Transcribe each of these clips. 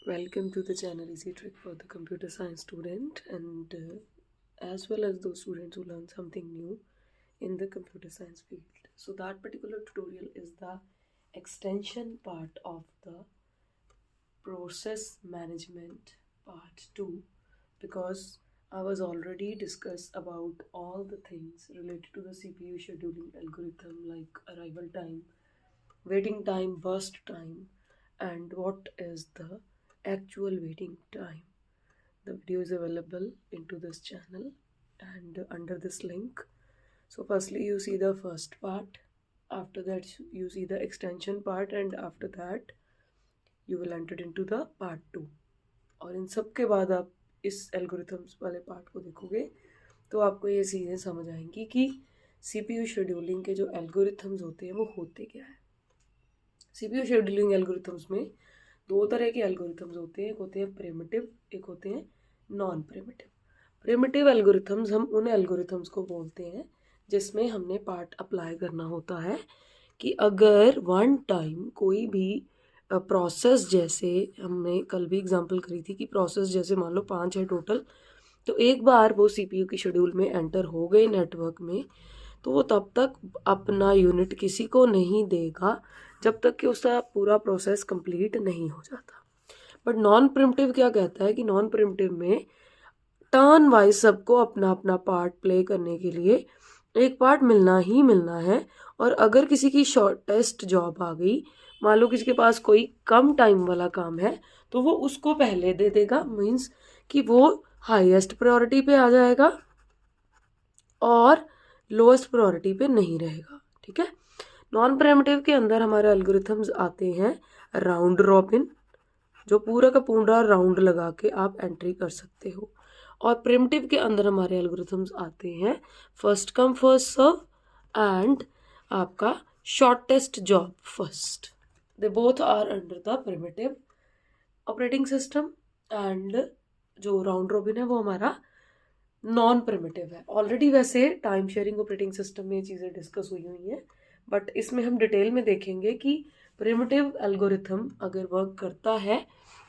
Welcome to the channel Easy Trick for the computer science student and as well as those students who learn something new in the computer science field. So that particular tutorial is the extension part of the process management part 2, because I was already discussed about all the things related to the CPU scheduling algorithm like arrival time, waiting time, burst time, and what is the actual waiting time. The video is available into this channel and under this link. So firstly you see the first part, after that you see the extension part, and after that you will enter into the part 2. और इन सब के बाद आप इस algorithms वाले part को देखोगे तो आपको ये चीज़ें समझ आएंगी कि CPU शेड्यूलिंग के जो एल्गोरिथम्स होते हैं वो होते क्या है। CPU शेड्यूलिंग एल्गोरिथम्स में दो तरह के एल्गोरिथम्स होते हैं, एक होते हैं प्रिमिटिव, एक होते हैं नॉन प्रिमिटिव। प्रिमिटिव एल्गोरिथम्स हम उन एल्गोरिथम्स को बोलते हैं जिसमें हमने पार्ट अप्लाई करना होता है कि अगर वन टाइम कोई भी प्रोसेस, जैसे हमने कल भी एग्जांपल करी थी कि प्रोसेस जैसे मान लो 5 है टोटल, तो एक बार वो CPU की शेड्यूल में एंटर हो गए नेटवर्क में तो वो तब तक अपना यूनिट किसी को नहीं देगा जब तक कि उसका पूरा प्रोसेस कंप्लीट नहीं हो जाता। बट नॉन प्रिमिटिव क्या कहता है कि नॉन प्रिमिटिव में टर्न वाइज सबको अपना अपना पार्ट प्ले करने के लिए एक पार्ट मिलना ही मिलना है, और अगर किसी की शॉर्टेस्ट जॉब आ गई, मान लो किसी के पास कोई कम टाइम वाला काम है तो वो उसको पहले दे देगा, मीन्स कि वो हाईएस्ट प्रायोरिटी पे आ जाएगा और लोएस्ट प्रायोरिटी पे नहीं रहेगा। ठीक है। नॉन प्रिमिटिव के अंदर हमारे एल्गोरिथम्स आते हैं राउंड रॉबिन, जो पूरा का पूरा राउंड लगा के आप एंट्री कर सकते हो, और प्रिमिटिव के अंदर हमारे एल्गोरिथम्स आते हैं first come first serve and आपका shortest job first. They both are under the preemptive operating system, and जो राउंड रॉबिन है वो हमारा नॉन प्रिमिटिव है। ऑलरेडी वैसे टाइम शेयरिंग ऑपरेटिंग सिस्टम में ये चीज़ें डिस्कस हुई हैं, बट इसमें हम डिटेल में देखेंगे कि प्रिमिटिव एल्गोरिथम अगर वर्क करता है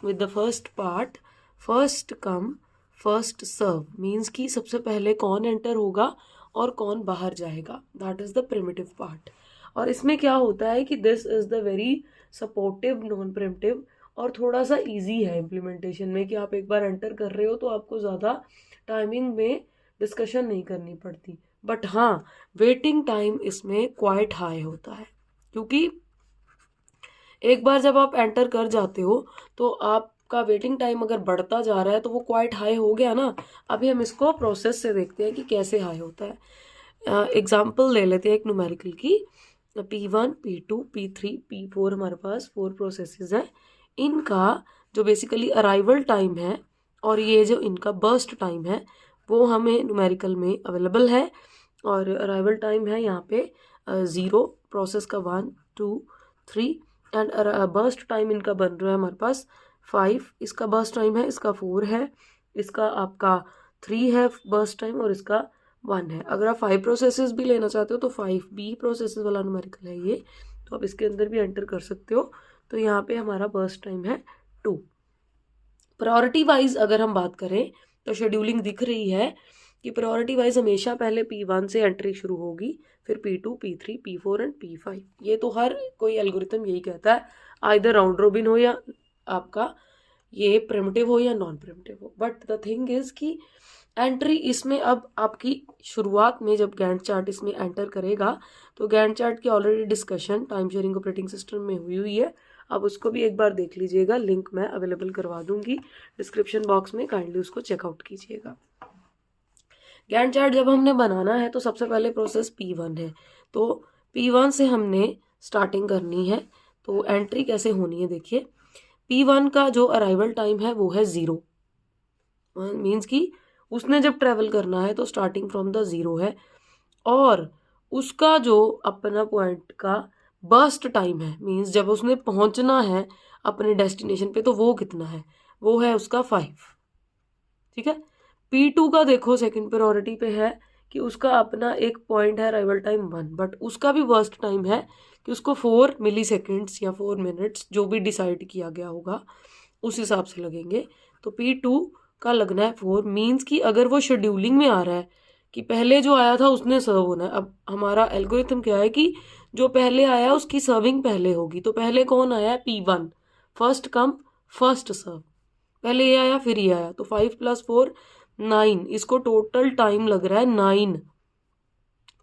with the first part first come first serve, means कि सबसे पहले कौन एंटर होगा और कौन बाहर जाएगा, that is the primitive part. और इसमें क्या होता है कि this is the very supportive non primitive, और थोड़ा सा ईजी है इम्प्लीमेंटेशन में कि आप एक बार एंटर कर रहे हो तो आपको ज़्यादा टाइमिंग में डिस्कशन नहीं करनी पड़ती। बट हाँ, वेटिंग टाइम इसमें क्वाइट हाई होता है, क्योंकि एक बार जब आप एंटर कर जाते हो तो आपका वेटिंग टाइम अगर बढ़ता जा रहा है तो वो क्वाइट हाई हो गया ना। अभी हम इसको प्रोसेस से देखते हैं कि कैसे हाई होता है। एग्जाम्पल ले लेते हैं एक न्यूमेरिकल की। P1, P2, P3, P4 हमारे पास 4 प्रोसेसेस हैं। इनका जो बेसिकली अराइवल टाइम है और ये जो इनका बर्स्ट टाइम है वो हमें न्यूमेरिकल में अवेलेबल है, और अराइवल टाइम है यहाँ पे 0, प्रोसेस का 1, 2, 3, एंड बर्स्ट टाइम इनका बन रहा है हमारे पास 5, इसका बर्स्ट टाइम है, इसका 4 है, इसका आपका 3 है बर्स्ट टाइम, और इसका 1 है। अगर आप 5 प्रोसेसेस भी लेना चाहते हो तो 5B प्रोसेसेस वाला न्यूमेरिकल है ये, तो आप इसके अंदर भी एंटर कर सकते हो। तो यहाँ पे हमारा बर्स्ट टाइम है 2। प्रायोरिटी वाइज अगर हम बात करें तो शेड्यूलिंग दिख रही है कि प्रायोरिटी वाइज हमेशा पहले P1 से एंट्री शुरू होगी, फिर P2, P3, P4 and P5। ये तो हर कोई एल्गोरिथम यही कहता है, आइदर राउंड रोबिन हो या आपका ये प्रिमिटिव हो या नॉन प्रिमिटिव हो। बट द थिंग इज कि एंट्री इसमें अब आपकी शुरुआत में जब गैंट चार्ट इसमें एंटर करेगा तो गैंट चार्ट की already discussion time sharing operating system में हुई है, अब उसको भी एक बार देख लीजिएगा, लिंक मैं अवेलेबल करवा दूंगी डिस्क्रिप्शन बॉक्स में, काइंडली उसको चेकआउट कीजिएगा। गैंट चार्ट जब हमने बनाना है तो सबसे पहले प्रोसेस P1 है, तो P1 से हमने स्टार्टिंग करनी है। तो एंट्री कैसे होनी है देखिए, P1 का जो अराइवल टाइम है वो है 0, मीन्स कि उसने जब ट्रेवल करना है तो स्टार्टिंग फ्रॉम द 0 है, और उसका जो अपना पॉइंट का बर्स्ट टाइम है, मीन्स जब उसने पहुंचना है अपने डेस्टिनेशन पे तो वो कितना है, वो है उसका 5। ठीक है। P2 का देखो सेकंड प्रायोरिटी पे है कि उसका अपना एक पॉइंट है अराइवल टाइम 1, बट उसका भी बर्स्ट टाइम है कि उसको 4 मिली सेकेंड्स या 4 मिनट्स जो भी डिसाइड किया गया होगा उस हिसाब से लगेंगे। तो P2 का लगना है 4, मीन्स कि अगर वो शेड्यूलिंग में आ रहा है कि पहले जो आया था उसने सर्व होना है। अब हमारा एल्गोरिथम क्या है कि जो पहले आया उसकी सर्विंग पहले होगी। तो पहले कौन आया है? P1, फर्स्ट कम फर्स्ट सर्व। पहले ये आया फिर ये आया, तो 5 + 4 9, इसको टोटल टाइम लग रहा है 9।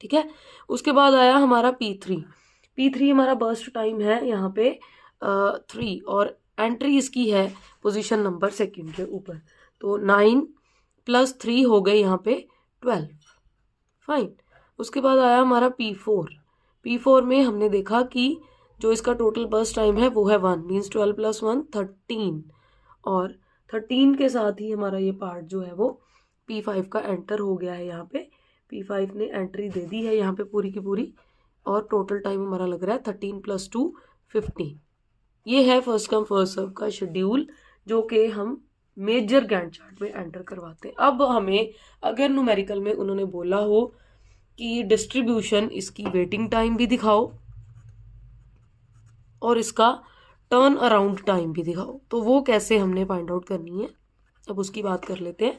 ठीक है, उसके बाद आया हमारा P3 हमारा बर्स्ट टाइम है यहाँ पे 3, और एंट्री इसकी है पोजीशन नंबर 2 के ऊपर। तो 9 + 3 हो गए यहाँ पे 12। फाइन। उसके बाद आया हमारा P4 में हमने देखा कि जो इसका टोटल बर्स्ट टाइम है वो है 1, मीन्स 12 + 1 13, और 13 के साथ ही हमारा ये पार्ट जो है वो P5 का एंटर हो गया है। यहाँ पे P5 ने एंट्री दे दी है यहाँ पे पूरी की पूरी, और टोटल टाइम हमारा लग रहा है 13 + 2 15। ये है फर्स्ट कम फर्स्ट सर्व का शेड्यूल, जो कि हम मेजर गैंट चार्ट में एंटर करवाते हैं। अब हमें अगर न्यूमेरिकल में उन्होंने बोला हो कि डिस्ट्रीब्यूशन इसकी वेटिंग टाइम भी दिखाओ और इसका टर्न अराउंड टाइम भी दिखाओ, तो वो कैसे हमने फाइंड आउट करनी है, अब उसकी बात कर लेते हैं।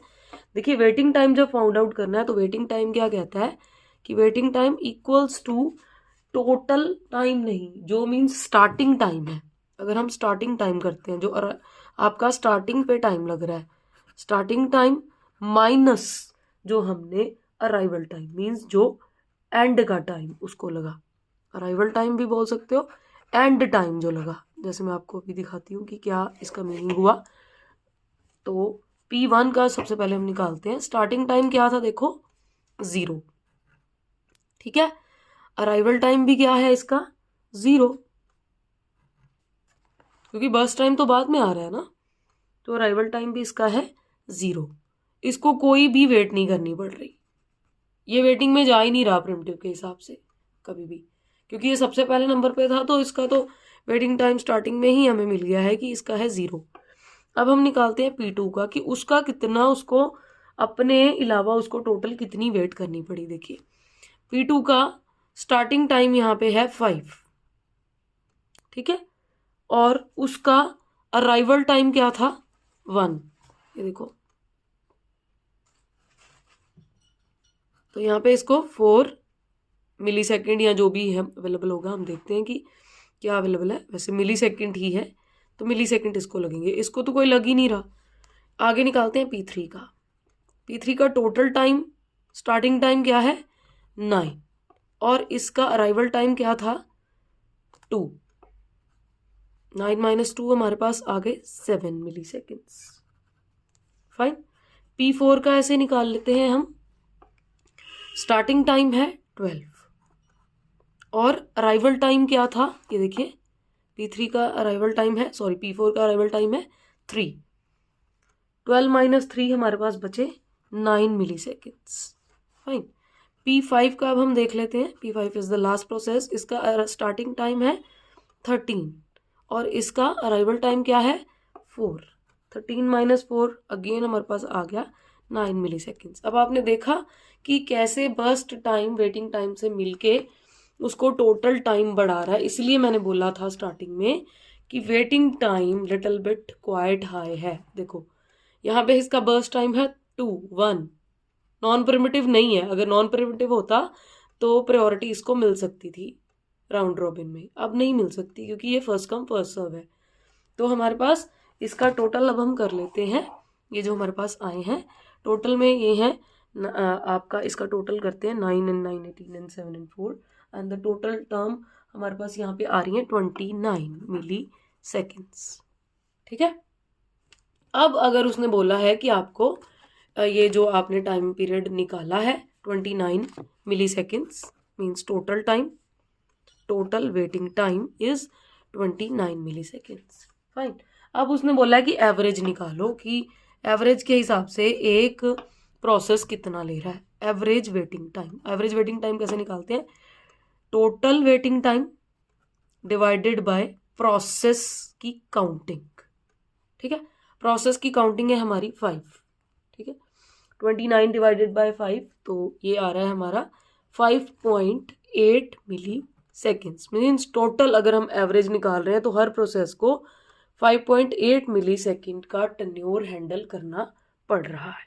देखिए, वेटिंग टाइम जब फाइंड आउट करना है तो वेटिंग टाइम क्या कहता है कि waiting time equals to total time, नहीं, जो मीन्स स्टार्टिंग टाइम है। अगर हम स्टार्टिंग टाइम करते हैं, जो आपका स्टार्टिंग पे टाइम लग रहा है, स्टार्टिंग टाइम माइनस जो हमने अराइवल टाइम, मीन्स जो एंड का टाइम उसको लगा, अराइवल टाइम भी बोल सकते हो, एंड टाइम जो लगा। जैसे मैं आपको अभी दिखाती हूँ कि क्या इसका मीनिंग हुआ। तो P1 का सबसे पहले हम निकालते हैं। स्टार्टिंग टाइम क्या था? देखो 0। ठीक है, अराइवल टाइम भी क्या है इसका? 0, क्योंकि बस टाइम तो बाद में आ रहा है ना, तो अराइवल टाइम भी इसका है 0। इसको कोई भी वेट नहीं करनी पड़ रही, ये वेटिंग में जा ही नहीं रहा प्रिमिटिव के हिसाब से कभी भी, क्योंकि ये सबसे पहले नंबर पे था, तो इसका तो वेटिंग टाइम स्टार्टिंग में ही हमें मिल गया है कि इसका है 0। अब हम निकालते हैं P2 का कि उसका कितना, उसको अपने अलावा उसको टोटल कितनी वेट करनी पड़ी। देखिए, P2 का स्टार्टिंग टाइम यहाँ पे है 5, ठीक है, और उसका अराइवल टाइम क्या था? 1। ये देखो, तो यहाँ पे इसको 4 मिली सेकेंड या जो भी है अवेलेबल होगा, हम देखते हैं कि क्या अवेलेबल है। वैसे मिली सेकेंड ही है, तो मिली सेकेंड इसको लगेंगे, इसको तो कोई लग ही नहीं रहा। आगे निकालते हैं P3 का। P3 का टोटल टाइम, स्टार्टिंग टाइम क्या है? 9, और इसका अराइवल टाइम क्या था? 2। 9 - 2 हमारे पास आ गए 7 मिली सेकेंड्स। फाइन। P4 का ऐसे निकाल लेते हैं हम। स्टार्टिंग टाइम है 12, और अराइवल टाइम क्या था? ये देखिए, P3 का अराइवल टाइम है, सॉरी P4 का अराइवल टाइम है 3। 12 - 3 हमारे पास बचे 9 मिली सेकेंड्स। फाइन। P5 का अब हम देख लेते हैं। P5 is the last process. इसका स्टार्टिंग टाइम है 13, और इसका अराइवल टाइम क्या है? 4। 13 - 4 अगेन हमारे पास आ गया 9 मिली सेकेंड्स। अब आपने देखा कि कैसे बर्स्ट टाइम वेटिंग टाइम से मिलके उसको टोटल टाइम बढ़ा रहा है। इसलिए मैंने बोला था स्टार्टिंग में कि waiting time little bit quite high है। देखो, यहाँ पे इसका बर्स्ट टाइम है 2 1, नॉन प्रिमिटिव नहीं है। अगर नॉन प्रिमिटिव होता तो प्रायोरिटी इसको मिल सकती थी राउंड रॉबिन में, अब नहीं मिल सकती क्योंकि ये फर्स्ट कम फर्स्ट सर्व है। तो हमारे पास इसका टोटल अब हम कर लेते हैं। ये जो हमारे पास आए हैं टोटल में ये है आपका, इसका टोटल करते हैं 9 and 9 18 and 7 and 4, and the total term हमारे पास यहाँ पे आ रही है 29 मिली सेकेंड्स। ठीक है, अब अगर उसने बोला है कि आपको ये जो आपने टाइम पीरियड निकाला है 29 milliseconds, means total time, total waiting time is 29 milliseconds. Fine. अब उसने बोला है कि एवरेज निकालो, कि एवरेज के हिसाब से एक प्रोसेस कितना ले रहा है। Average waiting time, average waiting time कैसे निकालते हैं? Total waiting time divided by process की काउंटिंग। ठीक है, प्रोसेस की काउंटिंग है हमारी 5। ठीक है, 29 डिवाइडेड बाय 5, तो ये आ रहा है हमारा 5.8 मिली सेकेंड्स। मीन्स टोटल अगर हम एवरेज निकाल रहे हैं तो हर प्रोसेस को 5.8 मिली सेकेंड का टेन्योर हैंडल करना पड़ रहा है।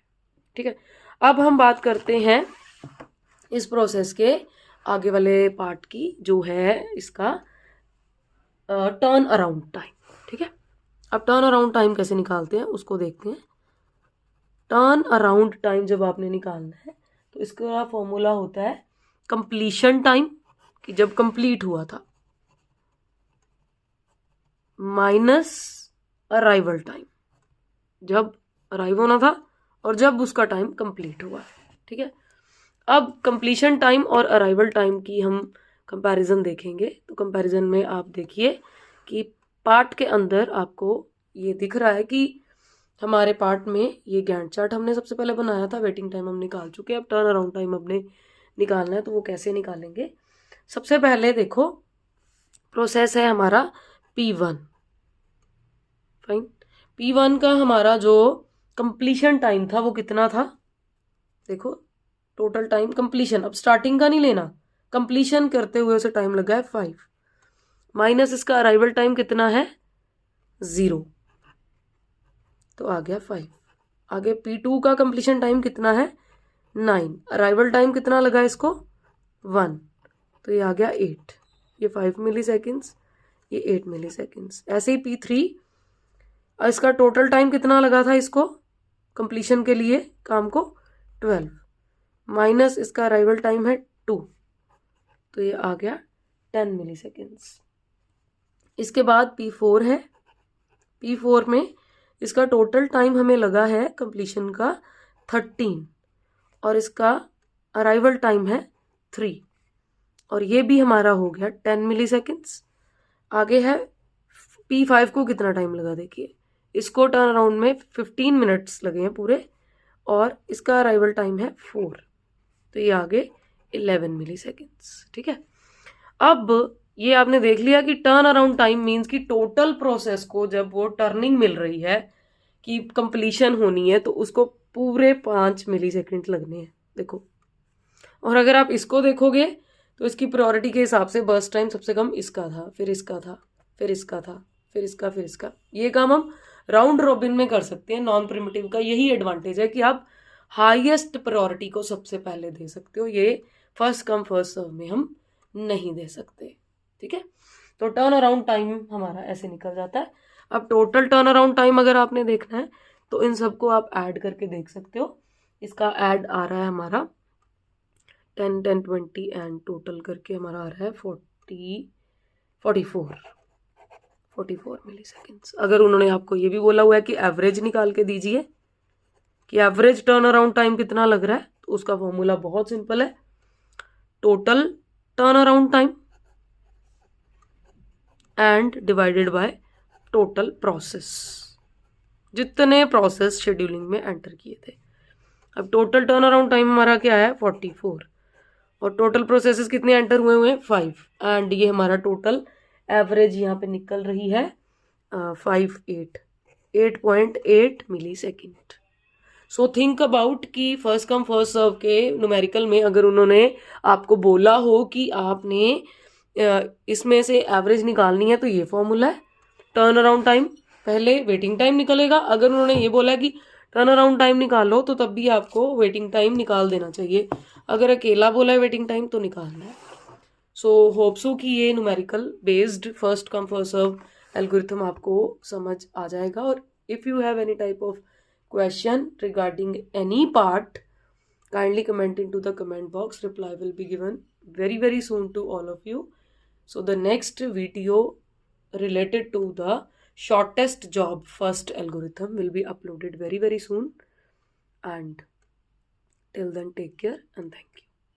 ठीक है, अब हम बात करते हैं इस प्रोसेस के आगे वाले पार्ट की, जो है इसका टर्न अराउंड टाइम। ठीक है, अब टर्न अराउंड टाइम कैसे निकालते हैं उसको देखते हैं। टर्न अराउंड टाइम जब आपने निकालना है तो इसका फॉर्मूला होता है कंप्लीशन टाइम, कि जब कंप्लीट हुआ था, माइनस अराइवल टाइम, जब अराइव होना था और जब उसका टाइम कंप्लीट हुआ। ठीक है, अब कंप्लीशन टाइम और अराइवल टाइम की हम कंपैरिजन देखेंगे। तो कंपैरिजन में आप देखिए कि पार्ट के अंदर आपको ये दिख रहा है कि हमारे पार्ट में ये गैंट चार्ट हमने सबसे पहले बनाया था, वेटिंग टाइम हम निकाल चुके हैं, अब टर्न अराउंड टाइम हमने निकालना है। तो वो कैसे निकालेंगे, सबसे पहले देखो प्रोसेस है हमारा P1। फाइन, P1 का हमारा जो कंप्लीशन टाइम था वो कितना था, देखो टोटल टाइम कंप्लीशन, अब स्टार्टिंग का नहीं लेना, कंप्लीशन करते हुए उसे टाइम लगा है 5, माइनस इसका अराइवल टाइम कितना है 0, तो आ गया 5। आगे P2 का कंप्लीशन टाइम कितना है 9, अराइवल टाइम कितना लगा इसको 1, तो ये आ गया 8, ये 5 मिली सेकेंड्स, ये 8 मिली सेकेंड्स। ऐसे ही P3, इसका टोटल टाइम कितना लगा था इसको कंप्लीशन के लिए काम को 12, माइनस इसका अराइवल टाइम है 2, तो ये आ गया 10 मिली सेकेंड्स। इसके बाद P4 है, P4 में इसका टोटल टाइम हमें लगा है कंप्लीशन का 13 और इसका अराइवल टाइम है 3, और ये भी हमारा हो गया 10 मिली सेकेंड्स। आगे है P5 को कितना टाइम लगा, देखिए इसको टर्न अराउंड में 15 मिनट्स लगे हैं पूरे, और इसका अराइवल टाइम है 4, तो ये आगे 11 मिली सेकेंड्स। ठीक है, अब ये आपने देख लिया कि टर्न अराउंड टाइम मीन्स कि टोटल प्रोसेस को जब वो टर्निंग मिल रही है कि कंप्लीशन होनी है तो उसको पूरे 5 मिली सेकेंड लगने हैं, देखो। और अगर आप इसको देखोगे तो इसकी प्रायोरिटी के हिसाब से बर्स्ट टाइम सबसे कम इसका था, फिर इसका था, फिर इसका था, फिर इसका, फिर इसका। ये काम हम राउंड रॉबिन में कर सकते हैं। नॉन प्रिमिटिव का यही एडवांटेज है कि आप हाईएस्ट प्रायोरिटी को सबसे पहले दे सकते हो, ये फर्स्ट कम फर्स्ट सर्व में हम नहीं दे सकते। ठीक है, तो टर्न अराउंड टाइम हमारा ऐसे निकल जाता है। अब टोटल टर्न अराउंड टाइम अगर आपने देखना है तो इन सबको आप ऐड करके देख सकते हो। इसका ऐड आ रहा है हमारा 10, 10, 20 एंड टोटल करके हमारा आ रहा है 44 मिली सेकेंड्स। अगर उन्होंने आपको ये भी बोला हुआ है कि एवरेज निकाल के दीजिए कि एवरेज टर्न अराउंड टाइम कितना लग रहा है, तो उसका फॉर्मूला बहुत सिंपल है, total turn around time and divided by total process, जितने प्रोसेस शेड्यूलिंग में एंटर किए थे। अब टोटल टर्न अराउंड टाइम हमारा क्या है 44, और टोटल प्रोसेसेस कितने एंटर हुए हैं 5, एंड ये हमारा टोटल एवरेज यहाँ पे निकल रही है 8.8 मिली सेकेंड। सो थिंक अबाउट कि फर्स्ट कम फर्स्ट सर्व के न्यूमेरिकल में अगर उन्होंने आपको बोला हो कि आपने इसमें से एवरेज निकालनी है तो ये फॉर्मूला है, टर्न अराउंड टाइम पहले वेटिंग टाइम निकलेगा। अगर उन्होंने ये बोला कि टर्न अराउंड टाइम निकालो तो तब भी आपको वेटिंग टाइम निकाल देना चाहिए। अगर अकेला बोला है वेटिंग टाइम तो निकालना है। सो होप सो कि ये numerical based first come first serve algorithm आपको समझ आ जाएगा। और if you have any type of question regarding any part, kindly comment into the comment box. Reply will be given very soon to all of you. So the next video related to the shortest job first algorithm will be uploaded very soon, and till then take care and thank you.